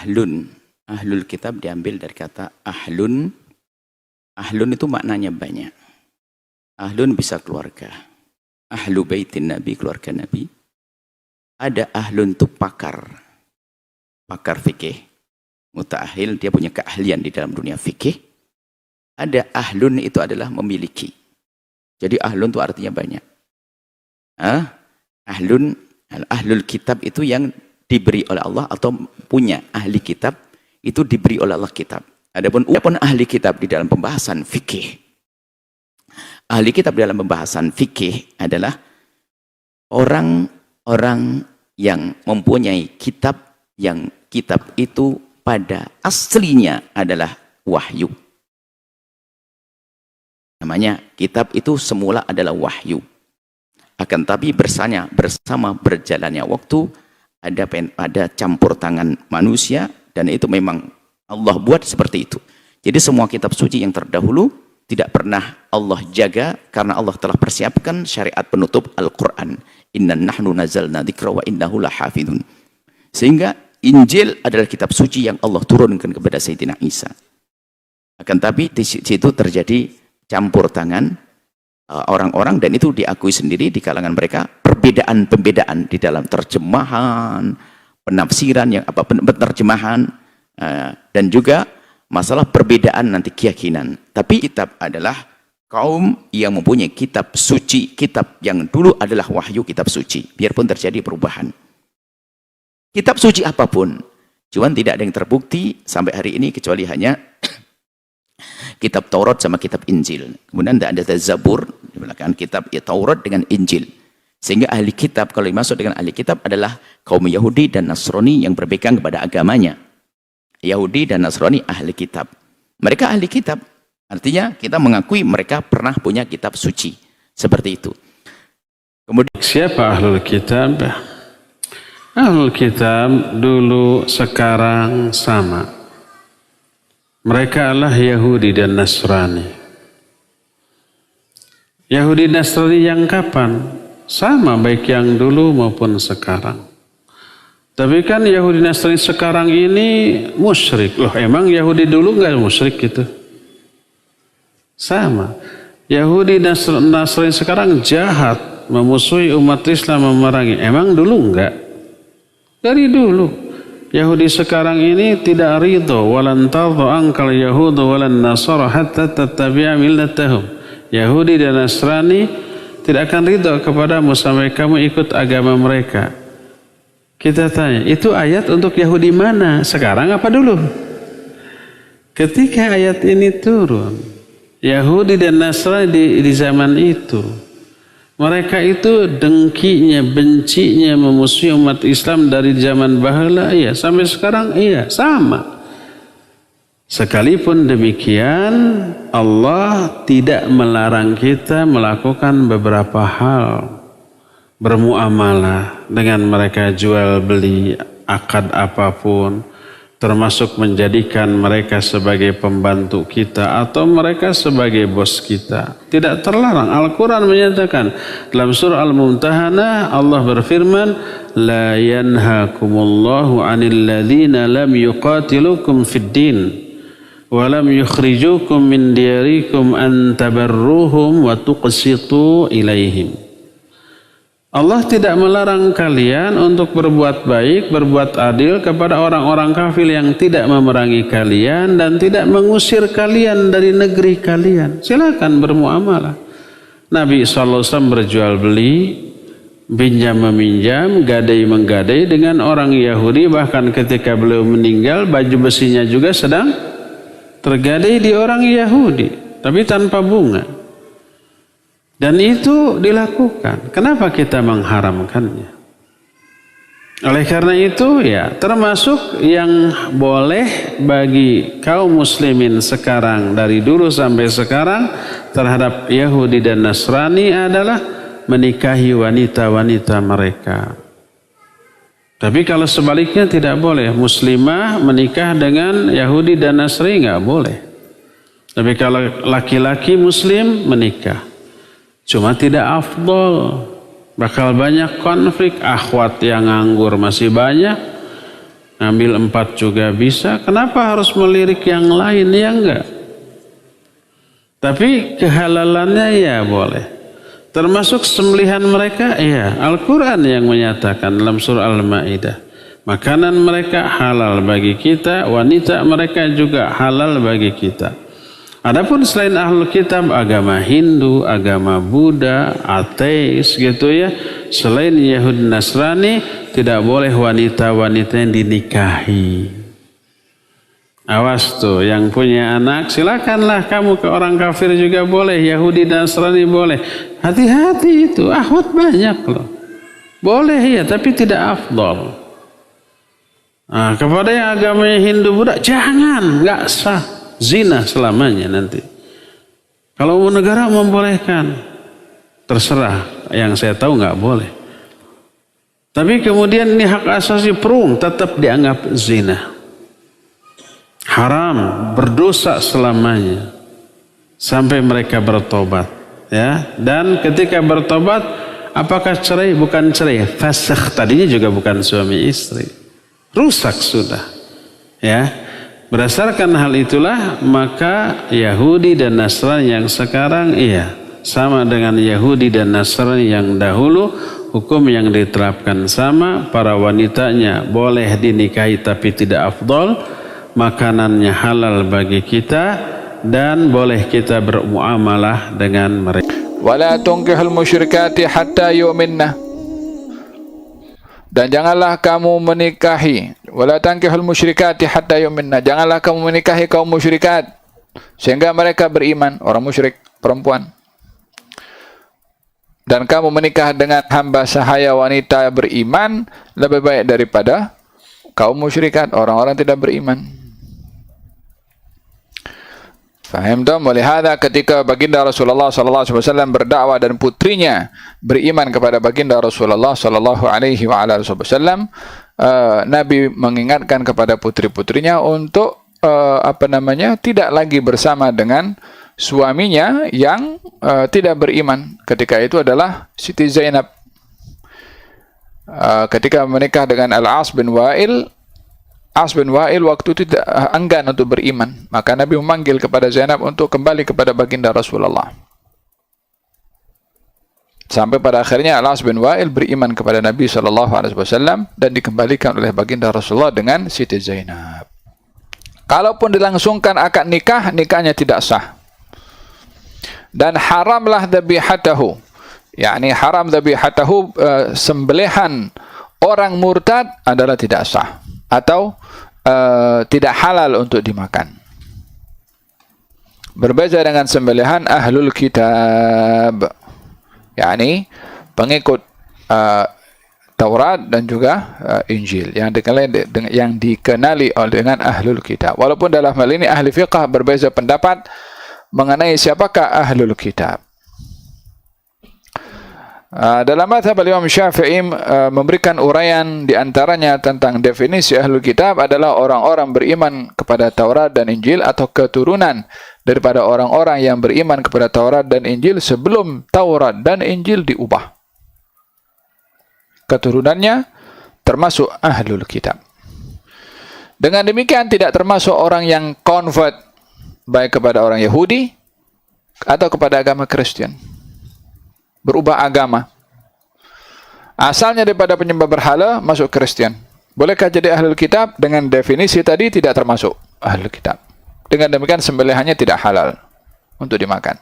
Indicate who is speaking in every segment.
Speaker 1: ahlun. Ahlul kitab diambil dari kata ahlun. Ahlun itu maknanya banyak. Ahlun bisa keluarga. Ahlu baitin Nabi, keluarga Nabi. Ada ahlun itu pakar. Pakar fikih. Muta'ahil, dia punya keahlian di dalam dunia fikih. Ada ahlun itu adalah memiliki. Jadi ahlun itu artinya banyak. Ahlul kitab itu yang diberi oleh Allah atau punya ahli kitab itu diberi oleh Allah kitab. Adapun ahli kitab di dalam pembahasan fikih. Ahli kitab dalam pembahasan fikih adalah orang-orang yang mempunyai kitab yang kitab itu pada aslinya adalah wahyu. Namanya kitab itu semula adalah wahyu. Akan tapi bersama berjalannya waktu ada campur tangan manusia dan itu memang Allah buat seperti itu. Jadi semua kitab suci yang terdahulu tidak pernah Allah jaga karena Allah telah persiapkan syariat penutup Al-Quran. Inna nahnu nazalna dzikra wa innahu lahafidun. Sehingga Injil adalah kitab suci yang Allah turunkan kepada Sayyidina Isa. Akan tapi di situ terjadi campur tangan orang-orang dan itu diakui sendiri di kalangan mereka perbedaan-pembedaan di dalam terjemahan, penafsiran yang penerjemahan dan juga masalah perbedaan nanti keyakinan. Tapi kitab adalah kaum yang mempunyai kitab suci, kitab yang dulu adalah wahyu, kitab suci. Biarpun terjadi perubahan. Kitab suci apapun, cuman tidak ada yang terbukti sampai hari ini kecuali hanya kitab Taurat sama kitab Injil. Kemudian tidak ada Zabur di belakang kitab Taurat dengan Injil. Sehingga ahli kitab, kalau dimaksud dengan ahli kitab adalah kaum Yahudi dan Nasrani yang berpegang kepada agamanya. Yahudi dan Nasrani ahli kitab. Mereka ahli kitab. Artinya kita mengakui mereka pernah punya kitab suci. Seperti itu. Kemudian
Speaker 2: siapa ahlul kitab? Ahlul kitab dulu sekarang sama. Mereka adalah Yahudi dan Nasrani. Yahudi dan Nasrani yang kapan? Sama baik yang dulu maupun sekarang. Tapi kan Yahudi Nasrani sekarang ini musyrik. Loh emang Yahudi dulu nggak musyrik gitu? Sama. Yahudi Nasrani sekarang jahat, memusuhi umat Islam, memerangi. Emang dulu enggak? Dari dulu. Yahudi sekarang ini tidak ridho. Walan tadhu ankal yahudu walan nasara hatta tattabi'a millatahum. Yahudi dan Nasrani tidak akan ridho kepadamu sampai kamu ikut agama mereka. Kita tanya, itu ayat untuk Yahudi mana? Sekarang apa dulu? Ketika ayat ini turun, Yahudi dan Nasrani di zaman itu, mereka itu dengkinya, bencinya, memusuhi umat Islam dari zaman bahala, iya, sampai sekarang iya, sama. Sekalipun demikian, Allah tidak melarang kita melakukan beberapa hal. Bermuamalah dengan mereka, jual beli, akad apapun, termasuk menjadikan mereka sebagai pembantu kita atau mereka sebagai bos kita. Tidak terlarang. Al-Quran menyatakan dalam surah Al-Mumtahanah, Allah berfirman, La yanhakumullahu anil ladhina lam yuqatilukum fid din wa lam yukhrijukum min diyarikum an tabarruhum wa tuqsitu ilaihim. Allah tidak melarang kalian untuk berbuat baik, berbuat adil kepada orang-orang kafir yang tidak memerangi kalian dan tidak mengusir kalian dari negeri kalian. Silakan bermuamalah. Nabi SAW berjual beli, pinjam meminjam, gadai menggadai dengan orang Yahudi. Bahkan ketika beliau meninggal, baju besinya juga sedang tergadai di orang Yahudi, tapi tanpa bunga. Dan itu dilakukan. Kenapa kita mengharamkannya? Oleh karena itu ya termasuk yang boleh bagi kaum muslimin sekarang dari dulu sampai sekarang terhadap Yahudi dan Nasrani adalah menikahi wanita-wanita mereka. Tapi kalau sebaliknya tidak boleh. Muslimah menikah dengan Yahudi dan Nasrani nggak boleh. Tapi kalau laki-laki muslim menikah. Cuma tidak afdol, bakal banyak konflik. Akhwat yang nganggur masih banyak, Ngambil 4 juga bisa. Kenapa harus melirik yang lain? Ya enggak. Tapi kehalalannya ya boleh. Termasuk sembelihan mereka, ya Al-Quran yang menyatakan dalam surah Al-Ma'idah. Makanan mereka halal bagi kita, wanita mereka juga halal bagi kita. Adapun selain Ahlul Kitab, agama Hindu, agama Buddha, ateis gitu ya, selain Yahudi Nasrani, tidak boleh wanita-wanita yang dinikahi. Awas tuh, yang punya anak, silakanlah kamu ke orang kafir juga boleh, Yahudi dan Nasrani boleh. Hati-hati itu, ahwat banyak loh. Boleh ya, tapi tidak afdal. Nah, kepada yang agamanya Hindu Buddha, jangan, nggak sah. Zina selamanya nanti. Kalau negara membolehkan, terserah. Yang saya tahu nggak boleh. Tapi kemudian ini hak asasi perempuan tetap dianggap zina. Haram, berdosa selamanya. Sampai mereka bertobat. Ya. Dan ketika bertobat, apakah cerai? Bukan cerai. Fasakh, tadinya juga bukan suami istri. Rusak sudah. Ya. Berdasarkan hal itulah maka Yahudi dan Nasrani yang sekarang sama dengan Yahudi dan Nasrani yang dahulu, hukum yang diterapkan sama. Para wanitanya boleh dinikahi tapi tidak afdol, makanannya halal bagi kita, dan boleh kita bermuamalah dengan mereka.
Speaker 3: Wala tunkihul musyrikati hatta yu'minna. Dan janganlah kamu menikahi, wala tankihul musyrikati hatta yu'minna, janganlah kamu menikahi kaum musyrikat sehingga mereka beriman, orang musyrik perempuan. Dan kamu menikah dengan hamba sahaya wanita beriman lebih baik daripada kaum musyrikat, orang-orang tidak beriman. Faham tak? Melihat ketika baginda Rasulullah sallallahu alaihi wasallam berdakwah dan putrinya beriman kepada baginda Rasulullah sallallahu alaihi wasallam, Nabi mengingatkan kepada putri-putrinya untuk tidak lagi bersama dengan suaminya yang tidak beriman. Ketika itu adalah Siti Zainab. Ketika menikah dengan Al-As bin Wa'il, waktu itu tidak enggan untuk beriman. Maka Nabi memanggil kepada Zainab untuk kembali kepada baginda Rasulullah. Sampai pada akhirnya Al-As bin Wa'il beriman kepada Nabi SAW dan dikembalikan oleh baginda Rasulullah dengan Siti Zainab. Kalaupun dilangsungkan akad nikah, nikahnya tidak sah. Dan haramlah dhabihatahu. yakni haram dhabihatahu, sembelihan orang murtad adalah tidak sah atau tidak halal untuk dimakan. Berbeza dengan sembelihan ahlul kitab, yakni pengikut Taurat dan juga Injil yang dikenali dengan ahlul kitab. Walaupun dalam hal ini ahli fiqh berbeza pendapat mengenai siapakah ahlul kitab. Dalam mazhab Imam Syafi'i memberikan uraian diantaranya tentang definisi ahlul kitab adalah orang-orang beriman kepada Taurat dan Injil atau keturunan daripada orang-orang yang beriman kepada Taurat dan Injil sebelum Taurat dan Injil diubah. Keturunannya termasuk ahlul kitab. Dengan demikian tidak termasuk orang yang convert baik kepada orang Yahudi atau kepada agama Kristen. Berubah agama. Asalnya daripada penyembah berhala masuk Kristen. Bolehkah jadi ahlul kitab? Dengan definisi tadi tidak termasuk ahlul kitab. Dengan demikian sembelihannya tidak halal untuk dimakan.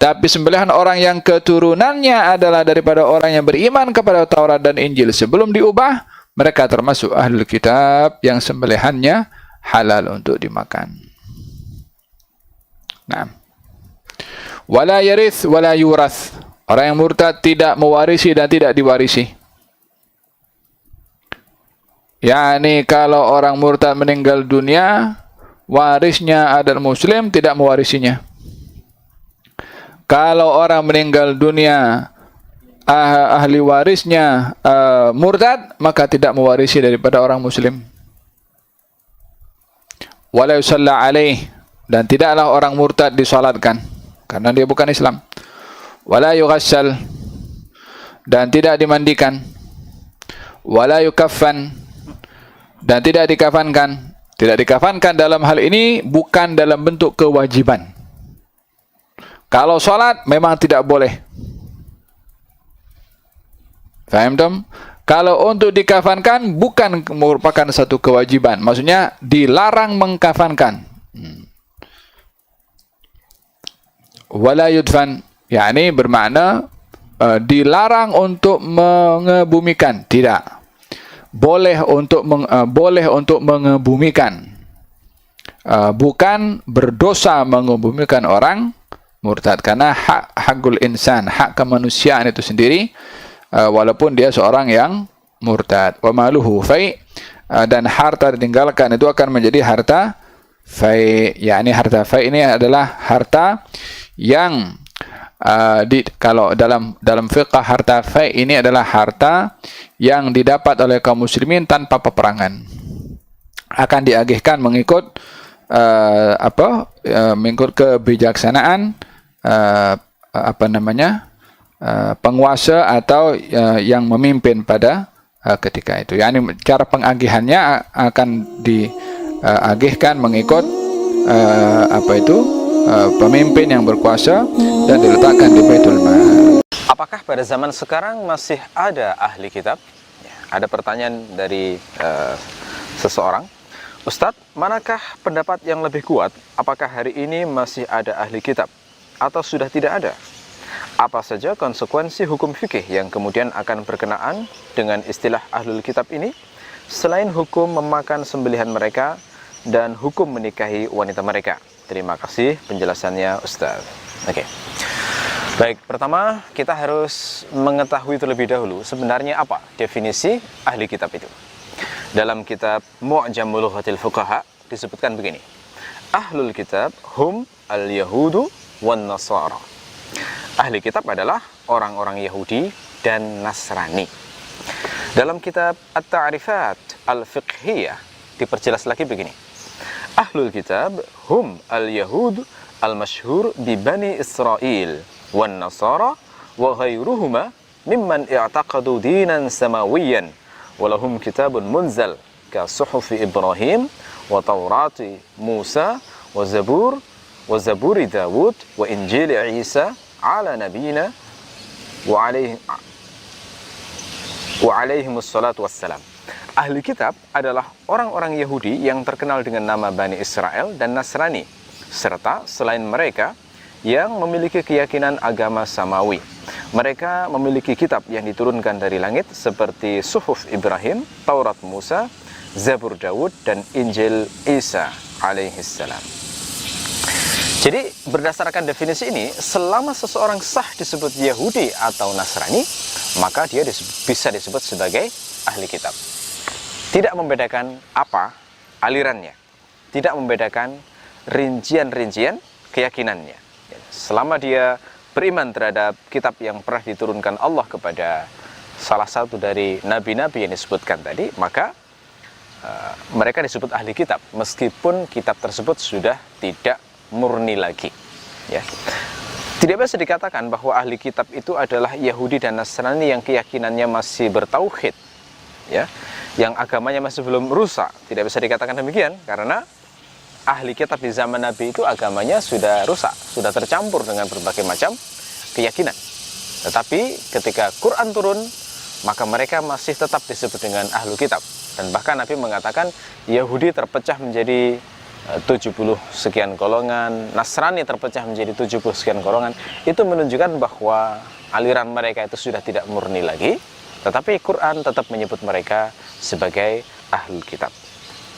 Speaker 3: Tapi sembelihan orang yang keturunannya adalah daripada orang yang beriman kepada Taurat dan Injil sebelum diubah, mereka termasuk ahlul kitab yang sembelihannya halal untuk dimakan. Nah, wala yarith wala yurath. Orang yang murtad tidak mewarisi dan tidak diwarisi. Yani kalau orang murtad meninggal dunia, warisnya adalah muslim, tidak mewarisinya. Kalau orang meninggal dunia, ahli warisnya murtad, maka tidak mewarisi daripada orang muslim. Wala yusalla alaih, dan tidaklah orang murtad disalatkan karena dia bukan Islam. Wala yughassal, dan tidak dimandikan. Wala yukaffan, dan tidak dikafankan. Tidak dikafankan dalam hal ini bukan dalam bentuk kewajiban. Kalau sholat memang tidak boleh. Faham tom? Kalau untuk dikafankan bukan merupakan satu kewajiban. Maksudnya dilarang mengkafankan. Wala yudfan, yakni bermakna dilarang untuk mengebumikan. Tidak. Boleh untuk mengebumikan. Bukan berdosa mengebumikan orang murtad, karena hakul insan, hak kemanusiaan itu sendiri, walaupun dia seorang yang murtad. Wa maluhu fai, dan harta ditinggalkan itu akan menjadi harta fai. Yakni harta fai ini adalah harta yang kalau dalam fiqh, harta fai ini adalah harta yang didapat oleh kaum muslimin tanpa peperangan, akan diagihkan mengikut mengikut kebijaksanaan penguasa atau yang memimpin pada ketika itu. Yani cara pengagihannya akan diagihkan mengikut pemimpin yang berkuasa dan diletakkan di Baitul Mal.
Speaker 4: Apakah pada zaman sekarang masih ada ahli kitab? Ya, ada pertanyaan dari seseorang. Ustadz, manakah pendapat yang lebih kuat? Apakah hari ini masih ada ahli kitab atau sudah tidak ada? Apa saja konsekuensi hukum fikih yang kemudian akan berkenaan dengan istilah ahlul kitab ini, selain hukum memakan sembelihan mereka dan hukum menikahi wanita mereka? Terima kasih penjelasannya, Ustadz. Oke. Baik, pertama kita harus mengetahui terlebih dahulu sebenarnya apa definisi ahli kitab itu. Dalam kitab Mu'jamul Lughatil Fuqaha disebutkan begini. Ahlul kitab hum al-yahudu wan nasara. Ahli kitab adalah orang-orang Yahudi dan Nasrani. Dalam kitab At-Ta'rifat Al-Fiqhiyah diperjelas lagi begini. Ahlul kitab hum al-yahud al-masyhur bi Bani Israel wan nasara wa ghairuhuma mimman i'taqadu dinan samawiyan walahum kitabun munzal ka suhufi Ibrahim wa Taurati Musa wa Zaburi Dawud wa Injil Isa ala nabiyina wa alaihimus salatu wassalam. Ahli kitab adalah orang-orang Yahudi yang terkenal dengan nama Bani Israel dan Nasrani, serta selain mereka yang memiliki keyakinan agama samawi. Mereka memiliki kitab yang diturunkan dari langit seperti Suhuf Ibrahim, Taurat Musa, Zabur Dawud, dan Injil Isa alaihissalam. Jadi berdasarkan definisi ini, selama seseorang sah disebut Yahudi atau Nasrani, maka dia bisa disebut sebagai ahli kitab. Tidak membedakan apa alirannya, tidak membedakan rincian-rincian keyakinannya. Selama dia beriman terhadap kitab yang pernah diturunkan Allah kepada salah satu dari nabi-nabi yang disebutkan tadi, maka mereka disebut ahli kitab, meskipun kitab tersebut sudah tidak murni lagi. Ya. Tidak bisa dikatakan bahwa ahli kitab itu adalah Yahudi dan Nasrani yang keyakinannya masih bertauhid, ya, yang agamanya masih belum rusak. Tidak bisa dikatakan demikian, karena ahli kitab di zaman Nabi itu agamanya sudah rusak, sudah tercampur dengan berbagai macam keyakinan. Tetapi ketika Quran turun, maka mereka masih tetap disebut dengan ahlu kitab. Dan bahkan Nabi mengatakan Yahudi terpecah menjadi 70 sekian golongan, Nasrani terpecah menjadi 70 sekian golongan. Itu menunjukkan bahwa aliran mereka itu sudah tidak murni lagi, tetapi Quran tetap menyebut mereka sebagai ahlul kitab.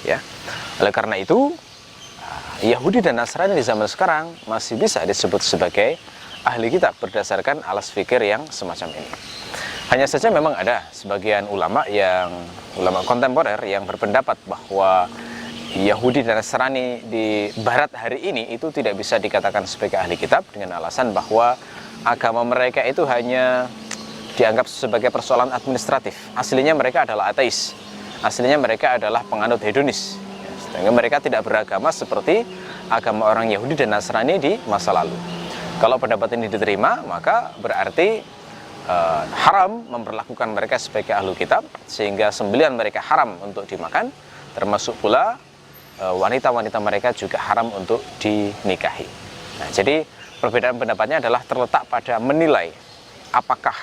Speaker 4: Ya. Oleh karena itu, Yahudi dan Nasrani di zaman sekarang masih bisa disebut sebagai ahli kitab berdasarkan alas fikir yang semacam ini. Hanya saja memang ada sebagian ulama kontemporer yang berpendapat bahwa Yahudi dan Nasrani di barat hari ini itu tidak bisa dikatakan sebagai ahli kitab dengan alasan bahwa agama mereka itu hanya dianggap sebagai persoalan administratif. Aslinya mereka adalah ateis. Aslinya mereka adalah penganut hedonis. Sehingga mereka tidak beragama seperti agama orang Yahudi dan Nasrani di masa lalu. Kalau pendapat ini diterima, maka berarti haram memperlakukan mereka sebagai ahlu kitab, sehingga sembelihan mereka haram untuk dimakan, termasuk pula wanita-wanita mereka juga haram untuk dinikahi. Nah, jadi perbedaan pendapatnya adalah terletak pada menilai apakah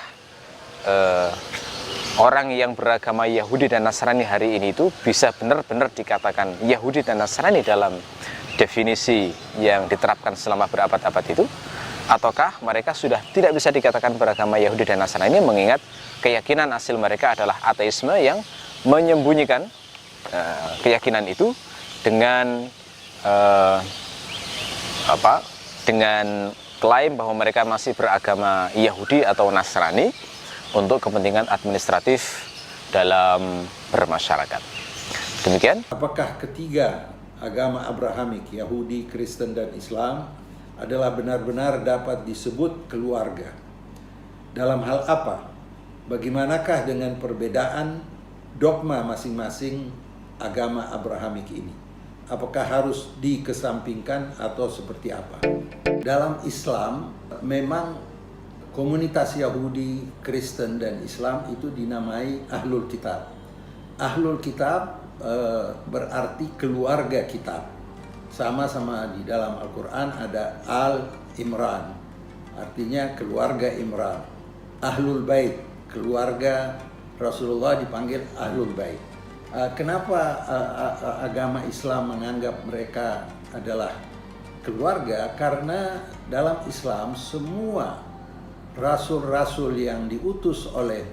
Speaker 4: orang yang beragama Yahudi dan Nasrani hari ini itu bisa benar-benar dikatakan Yahudi dan Nasrani dalam definisi yang diterapkan selama berabad-abad itu, ataukah mereka sudah tidak bisa dikatakan beragama Yahudi dan Nasrani mengingat keyakinan asal mereka adalah ateisme yang menyembunyikan keyakinan itu dengan dengan klaim bahwa mereka masih beragama Yahudi atau Nasrani untuk kepentingan administratif dalam bermasyarakat. Demikian.
Speaker 5: Apakah ketiga agama Abrahamik, Yahudi, Kristen, dan Islam adalah benar-benar dapat disebut keluarga? Dalam hal apa? Bagaimanakah dengan perbedaan dogma masing-masing agama Abrahamik ini? Apakah harus dikesampingkan atau seperti apa? Dalam Islam memang komunitas Yahudi, Kristen, dan Islam itu dinamai Ahlul Kitab. Ahlul Kitab berarti keluarga kitab. Sama-sama di dalam Al-Quran ada Al-Imran, artinya keluarga Imran. Ahlul Bait, keluarga Rasulullah dipanggil Ahlul Bait. Kenapa agama Islam menganggap mereka adalah keluarga? Karena dalam Islam semua rasul-rasul yang diutus oleh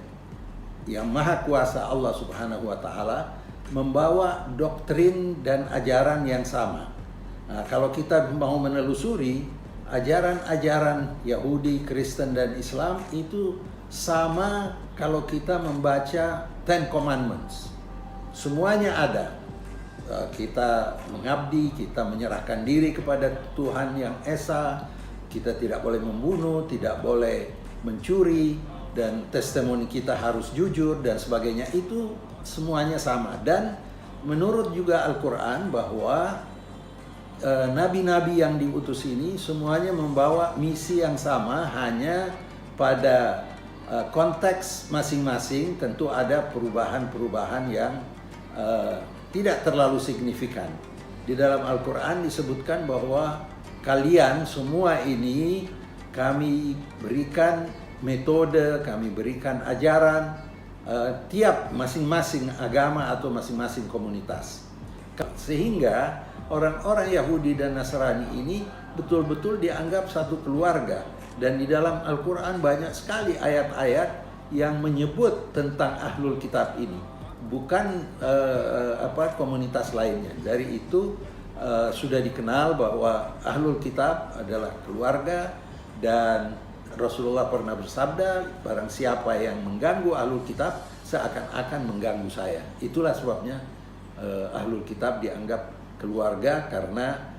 Speaker 5: yang maha kuasa Allah Subhanahu wa ta'ala membawa doktrin dan ajaran yang sama. Nah, kalau kita mau menelusuri ajaran-ajaran Yahudi, Kristen, dan Islam itu sama kalau kita membaca Ten Commandments. Semuanya ada. Kita mengabdi, kita menyerahkan diri kepada Tuhan yang Esa, kita tidak boleh membunuh, tidak boleh mencuri, dan testimoni kita harus jujur, dan sebagainya. Itu semuanya sama. Dan menurut juga Al-Quran bahwa nabi-nabi yang diutus ini semuanya membawa misi yang sama, hanya pada konteks masing-masing tentu ada perubahan-perubahan yang tidak terlalu signifikan. Di dalam Al-Quran disebutkan bahwa kalian semua ini kami berikan metode, kami berikan ajaran tiap masing-masing agama atau masing-masing komunitas. Sehingga orang-orang Yahudi dan Nasrani ini betul-betul dianggap satu keluarga. Dan di dalam Al-Quran banyak sekali ayat-ayat yang menyebut tentang Ahlul Kitab ini, bukan komunitas lainnya. Dari itu sudah dikenal bahwa Ahlul Kitab adalah keluarga, dan Rasulullah pernah bersabda, barang siapa yang mengganggu Ahlul Kitab seakan-akan mengganggu saya. Itulah sebabnya Ahlul Kitab dianggap keluarga, karena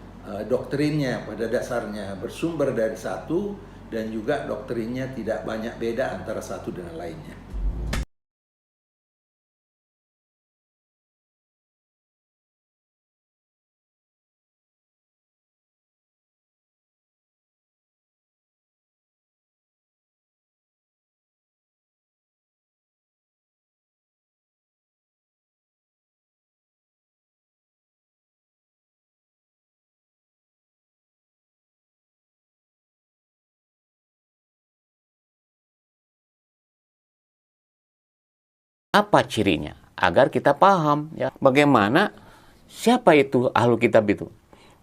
Speaker 5: doktrinnya pada dasarnya bersumber dari satu, dan juga doktrinnya tidak banyak beda antara satu dengan lainnya.
Speaker 1: Apa cirinya? Agar kita paham ya bagaimana siapa itu Ahlul Kitab itu.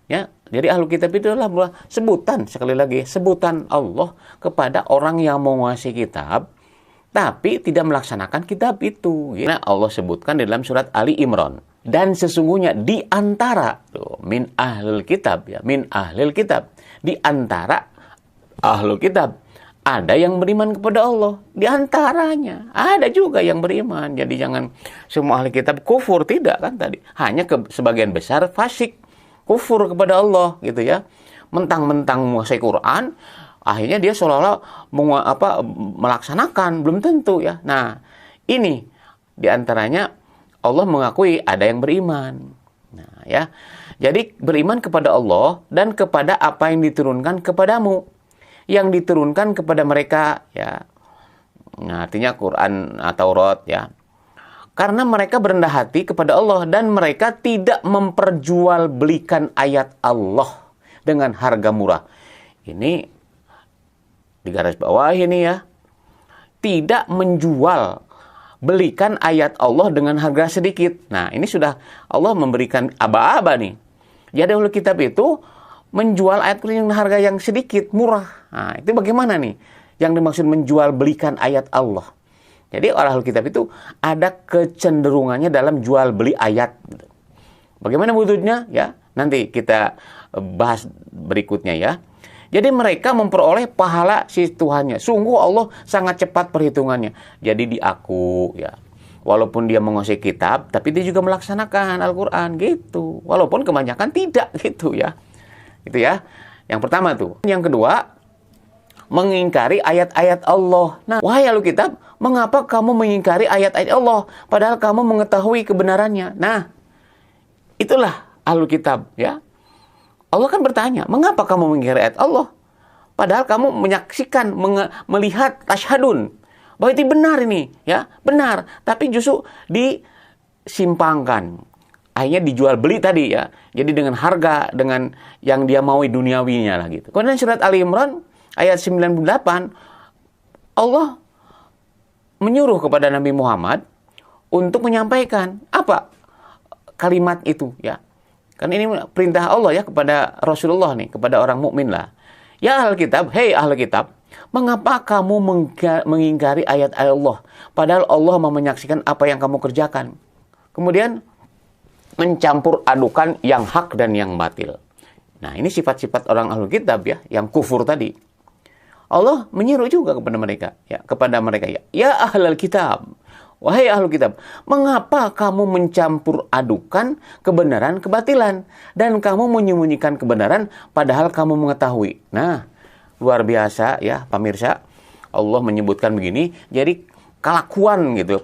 Speaker 1: Ya, jadi Ahlul Kitab itu adalah sebutan, sekali lagi, sebutan Allah kepada orang yang menguasai kitab tapi tidak melaksanakan kitab itu. Ya. Nah, Allah sebutkan di dalam surat Ali Imran. Dan sesungguhnya di antara min ahlul kitab, ya, min ahlul kitab, di antara Ahlul Kitab ada yang beriman kepada Allah. Di antaranya ada juga yang beriman. Jadi jangan semua ahli kitab kufur, tidak kan tadi. Hanya sebagian besar fasik, kufur kepada Allah gitu ya. Mentang-mentang menguasai Quran, akhirnya dia seolah-olah melaksanakan, belum tentu ya. Nah, ini di antaranya Allah mengakui ada yang beriman. Nah, ya. Jadi beriman kepada Allah dan kepada apa yang diturunkan kepadamu. Yang diturunkan kepada mereka ya. Nah, artinya Quran atau Taurat ya.
Speaker 6: Karena mereka berendah hati kepada Allah dan mereka tidak memperjualbelikan ayat Allah dengan harga murah. Ini di garis bawah ini ya. Tidak menjual belikan ayat Allah dengan harga sedikit. Nah, ini sudah Allah memberikan aba-aba nih. Jadi ahlul kitab itu menjual ayat dengan harga yang sedikit, murah. Nah, itu bagaimana nih? Yang dimaksud menjual belikan ayat Allah. Jadi orang ahlul kitab itu ada kecenderungannya dalam jual beli ayat. Bagaimana wujudnya? Ya, nanti kita bahas berikutnya ya. Jadi mereka memperoleh pahala si Tuhannya. Sungguh Allah sangat cepat perhitungannya. Jadi diaku ya. Walaupun dia menguasai kitab, tapi dia juga melaksanakan Al-Quran gitu. Walaupun kebanyakan tidak gitu ya. Itu ya. Yang pertama tuh. Yang kedua, mengingkari ayat-ayat Allah. Nah, wahai ahlul kitab, mengapa kamu mengingkari ayat-ayat Allah padahal kamu mengetahui kebenarannya? Nah, itulah ahlul kitab ya. Allah kan bertanya, mengapa kamu mengingkari ayat Allah padahal kamu menyaksikan, melihat, tasyhadun bahwa itu benar ini ya, benar, tapi justru disimpangkan. Akhirnya dijual beli tadi ya. Jadi dengan harga, dengan yang dia maui duniawinya lah gitu. Kemudian surat Ali Imran ayat 98, Allah menyuruh kepada Nabi Muhammad untuk menyampaikan apa kalimat itu ya. Kan ini perintah Allah ya kepada Rasulullah nih, kepada orang mukmin lah. Ya ahlul kitab, hei ahlul kitab, mengapa kamu mengingkari ayat-ayat Allah padahal Allah mau menyaksikan apa yang kamu kerjakan? Kemudian mencampur adukan yang hak dan yang batil. Nah, ini sifat-sifat orang ahlul kitab ya, yang kufur tadi. Allah menyuruh juga kepada mereka ya, ya ahlul kitab, wahai ahlul kitab, mengapa kamu mencampur adukan kebenaran kebatilan dan kamu menyembunyikan kebenaran padahal kamu mengetahui. Nah, luar biasa ya pemirsa. Allah menyebutkan begini, jadi kelakuan gitu,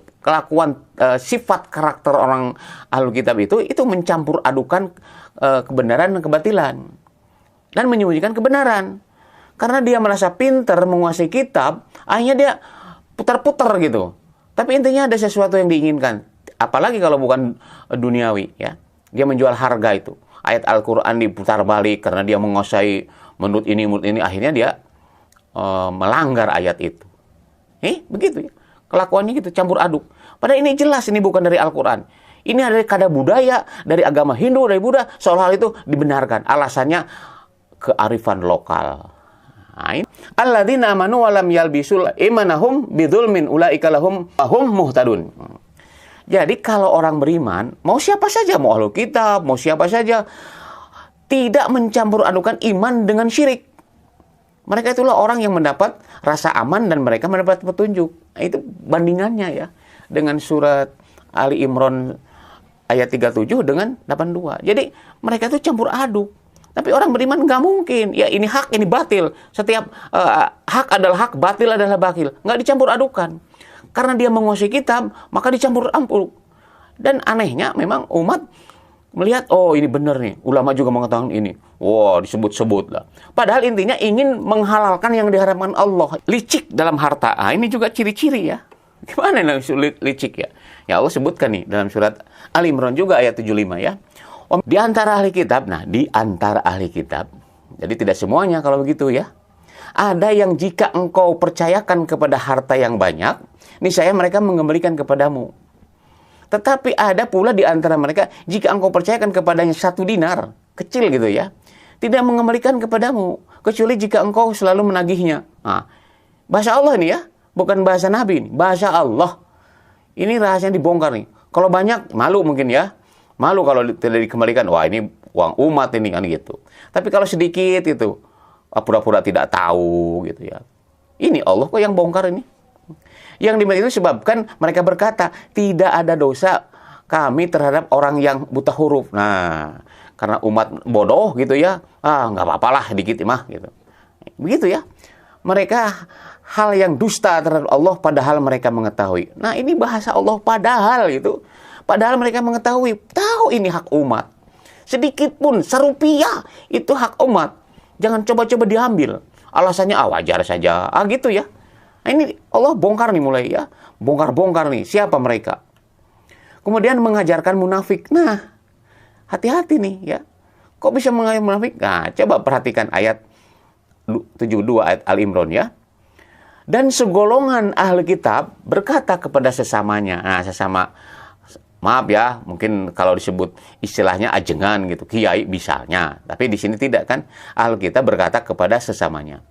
Speaker 6: sifat karakter orang ahlul kitab itu mencampur adukan kebenaran dan kebatilan dan menyembunyikan kebenaran. Karena dia merasa pintar menguasai kitab, akhirnya dia putar-putar gitu. Tapi intinya ada sesuatu yang diinginkan. Apalagi kalau bukan duniawi ya. Dia menjual harga itu. Ayat Al-Quran diputar balik karena dia menguasai menurut ini. Akhirnya dia melanggar ayat itu. Begitu ya. Kelakuannya gitu, campur aduk. Padahal ini jelas, ini bukan dari Al-Quran. Ini ada kada budaya, dari agama Hindu, dari Buddha. Seolah itu dibenarkan. Alasannya kearifan lokal. Alladzina amanu wa lam yalbisul imanahum bidzulmin ulaika lahum muhtadun. Jadi kalau orang beriman, mau siapa saja, mau ahlul kitab, mau siapa saja, tidak mencampur adukan iman dengan syirik. Mereka itulah orang yang mendapat rasa aman dan mereka mendapat petunjuk. Itu bandingannya ya dengan surat Ali Imran ayat 37 dengan 82. Jadi mereka itu campur aduk. Tapi orang beriman nggak mungkin. Ya ini hak, ini batil. Setiap hak adalah hak, batil adalah batil. Nggak dicampur adukan. Karena dia menguasai kitab, maka dicampur aduk. Dan anehnya memang umat melihat, oh ini benar nih. Ulama juga mengatakan ini. Wah, disebut-sebut lah. Padahal intinya ingin menghalalkan yang diharapkan Allah. Licik dalam harta. Ini juga ciri-ciri ya. Gimana nih licik ya? Ya Allah sebutkan nih dalam surat Ali Imran juga ayat 75 ya. Di antara ahli kitab, jadi tidak semuanya kalau begitu ya. Ada yang jika engkau percayakan kepada harta yang banyak, niscaya mereka mengembalikan kepadamu. Tetapi ada pula di antara mereka, jika engkau percayakan kepadanya 1 dinar, kecil gitu ya, tidak mengembalikan kepadamu, kecuali jika engkau selalu menagihnya. Nah, bahasa Allah ini ya, bukan bahasa Nabi ini, bahasa Allah. Ini rahasianya dibongkar nih. Kalau banyak, malu mungkin ya. Malu kalau tidak dikembalikan, wah ini uang umat ini kan gitu. Tapi kalau sedikit itu, pura-pura tidak tahu gitu ya. Ini Allah kok yang bongkar ini. Yang demikian itu sebabkan mereka berkata, tidak ada dosa kami terhadap orang yang buta huruf. Nah, karena umat bodoh gitu ya, nggak apa-apalah dikit mah gitu. Begitu ya. Mereka hal yang dusta terhadap Allah padahal mereka mengetahui. Nah, ini bahasa Allah padahal gitu. Padahal mereka mengetahui, tahu ini hak umat. Sedikit pun, serupiah itu hak umat. Jangan coba-coba diambil. Alasannya, wajar saja. Gitu ya. Nah, ini Allah bongkar nih mulai ya. Bongkar-bongkar nih. Siapa mereka? kemudian mengajarkan munafik. Nah, hati-hati nih ya. Kok bisa mengajarkan munafik? Nah, coba perhatikan ayat 72 ayat Al-Imran ya. Dan segolongan ahli kitab berkata kepada sesamanya. Nah, sesama, maaf ya, mungkin kalau disebut istilahnya ajengan gitu, kiai misalnya. Tapi di sini tidak kan. Ahli kitab berkata kepada sesamanya,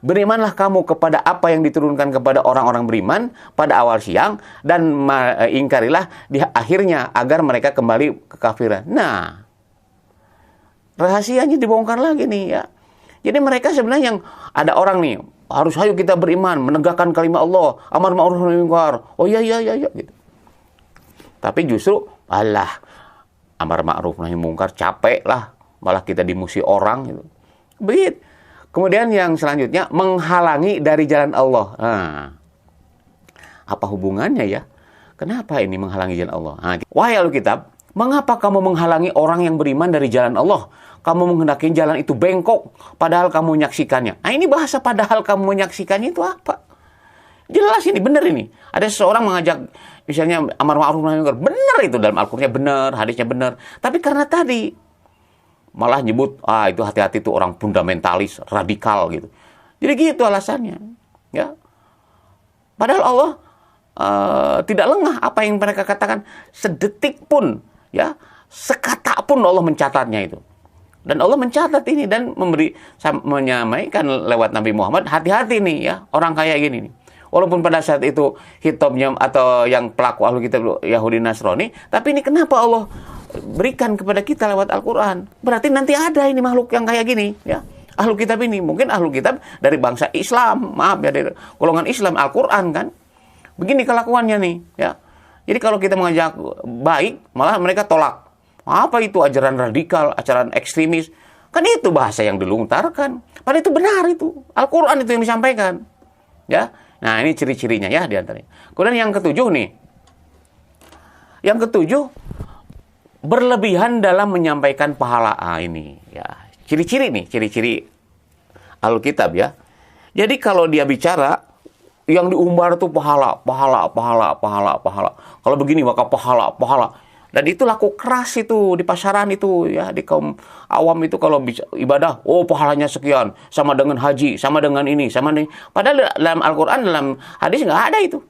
Speaker 6: berimanlah kamu kepada apa yang diturunkan kepada orang-orang beriman pada awal siang, dan ingkarilah di akhirnya agar mereka kembali ke kafiran. Nah, rahasianya dibongkar lagi nih ya. Jadi mereka sebenarnya yang ada orang nih, harus ayo kita beriman, menegakkan kalimat Allah, amar ma'ruf nahi munkar. Oh iya gitu. Tapi justru alah, amar ma'ruf nahi munkar capek lah, malah kita dimusuhi orang gitu. Begitu. Kemudian yang selanjutnya, menghalangi dari jalan Allah. Nah, apa hubungannya ya? Kenapa ini menghalangi jalan Allah? Nah, wahai ahli kitab, mengapa kamu menghalangi orang yang beriman dari jalan Allah? Kamu menghendaki jalan itu bengkok, padahal kamu menyaksikannya. Nah, ini bahasa padahal kamu menyaksikannya itu apa? Jelas ini, benar ini. Ada seseorang mengajak, misalnya amar ma'ruf nahi munkar. Benar itu, dalam Al-Qur'annya benar, hadisnya benar. Tapi karena tadi malah nyebut, itu hati-hati tuh orang fundamentalis, radikal gitu. Jadi gitu alasannya. Ya. Padahal Allah tidak lengah apa yang mereka katakan. Sedetik pun, ya, sekata pun Allah mencatatnya itu. Dan Allah mencatat ini dan menyampaikan lewat Nabi Muhammad, hati-hati nih ya, orang kayak gini nih. Walaupun pada saat itu hitamnya atau yang pelaku ahlu kitab Yahudi Nasrani, tapi ini kenapa Allah berikan kepada kita lewat Al-Quran? Berarti nanti ada ini makhluk yang kayak gini ya. Ahlu kitab ini mungkin ahlu kitab dari bangsa Islam, maaf ya, dari golongan Islam, Al-Quran kan. Begini kelakuannya nih ya. Jadi kalau kita mengajak baik, malah mereka tolak. Apa itu ajaran radikal, ajaran ekstremis? Kan itu bahasa yang dilontarkan. Padahal itu benar itu. Al-Quran itu yang disampaikan. Ya. Nah, ini ciri-cirinya ya diantaranya. Kemudian yang ketujuh nih. Yang ketujuh, berlebihan dalam menyampaikan pahala. Ini ya. Ciri-ciri nih, ciri-ciri Alkitab ya. Jadi kalau dia bicara, yang diumbar itu pahala. Kalau begini maka pahala. Dan itu laku keras itu di pasaran itu ya, di kaum awam itu kalau ibadah, pahalanya sekian, sama dengan haji, sama dengan ini, sama dengan ini. Padahal dalam Al-Quran, dalam hadis nggak ada itu.